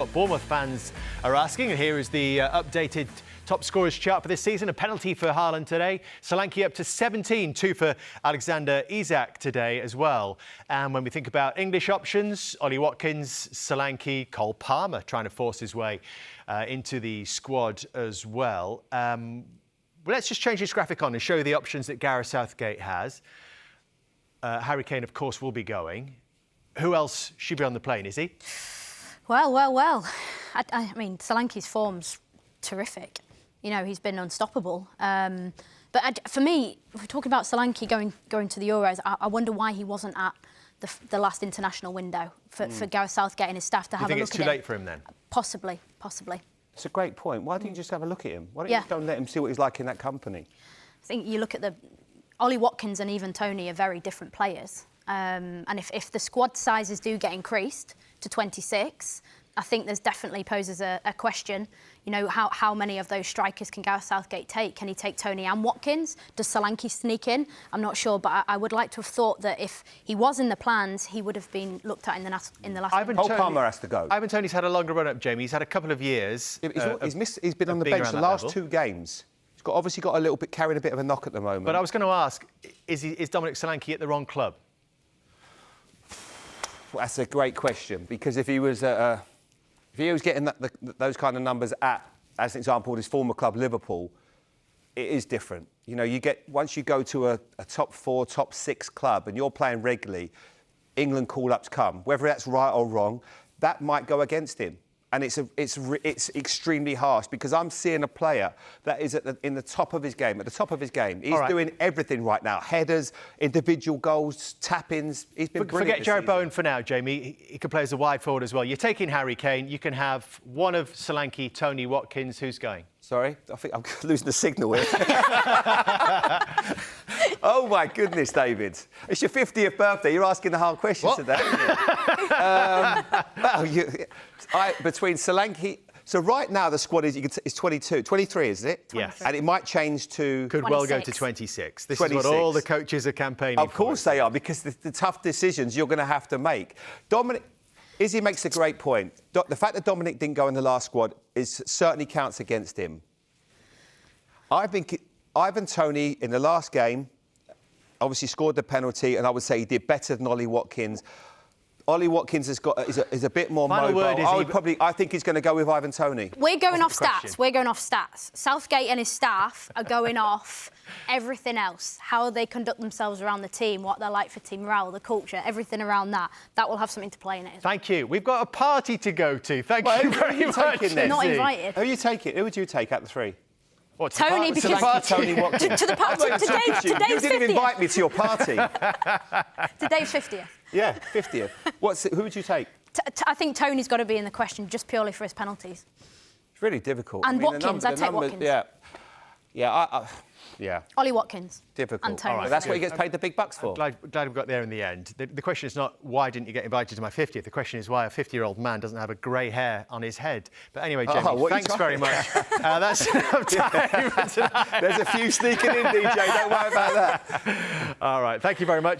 What Bournemouth fans are asking, and here is the updated top scorers chart for this season. A penalty for Haaland today. Solanke up to 17, 2 for Alexander Isak today as well. And when we think about English options, Ollie Watkins, Solanke, Cole Palmer trying to force his way into the squad as well. Let's just change this graphic on and show you the options that Gareth Southgate has. Harry Kane, of course, will be going. Who else should be on the plane, is he? Well. I mean, Solanke's form's terrific. You know, he's been unstoppable. But for me, if we're talking about Solanke going to the Euros, I wonder why he wasn't at the last international window for Gareth Southgate and his staff to have a look at him. You think it's too late for him then? Possibly. It's a great point. Why don't you just have a look at him? Why don't you don't let him see what he's like in that company? I think you look at Ollie Watkins and even Tony are very different players. And if the squad sizes do get increased to 26, I think there's definitely poses a question. You know, how many of those strikers can Gareth Southgate take? Can he take Tony and Watkins? Does Solanke sneak in? I'm not sure, but I would like to have thought that if he was in the plans, he would have been looked at in the last. Cole Palmer has to go. Ivan Toney's had a longer run-up, Jamie. He's had a couple of years. He's been on the bench the last 2 games. He's obviously got a little bit carrying a bit of a knock at the moment. But I was going to ask, is Dominic Solanke at the wrong club? Well, that's a great question, because if he was getting those kind of numbers at, as an example, his former club Liverpool, it is different. You know, once you go to a top 4, top 6 club and you're playing regularly, England call-ups come. Whether that's right or wrong, that might go against him. And it's extremely harsh, because I'm seeing a player that is in the top of his game, at the top of his game. He's doing everything right now. Headers, individual goals, tap-ins. He's been brilliant. Forget Jared Bowen for now, Jamie. He can play as a wide forward as well. You're taking Harry Kane. You can have one of Solanke, Tony, Watkins. Who's going? Sorry? I think I'm losing the signal here. Oh, my goodness, David. It's your 50th birthday. You're asking the hard questions today, isn't it? Between Solanke... So right now the squad is 22. 23, isn't it? Yes. And it might change to... Could 26. Well go to 26. This is what all the coaches are campaigning for. Of course they are, because the tough decisions you're going to have to make. Izzy makes a great point. The fact that Dominic didn't go in the last squad certainly counts against him. I think Ivan Toney, in the last game, obviously scored the penalty, and I would say he did better than Ollie Watkins. Ollie Watkins is a bit more mobile. I think he's going to go with Ivan Toney. We're going off stats. Southgate and his staff are going off everything else. How they conduct themselves around the team, what they're like for team morale, the culture, everything around that. That will have something to play in it. Thank you. We've got a party to go to. Thank you very much. Not invited. Who are you taking? Who would you take out of the 3? What, Tony, because Tony Watkins. to the party. Today's 50th. You didn't even invite me to your party. Today's 50th. Yeah, 50th. Who would you take? I think Tony's got to be in the question just purely for his penalties. It's really difficult. And Watkins, I'd take Watkins. Yeah. Ollie Watkins. Difficult. And Tony. That's what he gets paid the big bucks for. I'm glad we got there in the end. The question is not why didn't you get invited to my 50th. The question is why a 50-year-old man doesn't have a grey hair on his head. But anyway, Jamie, thanks very much. That's enough time for tonight. There's a few sneaking in, DJ. Don't worry about that. All right. Thank you very much.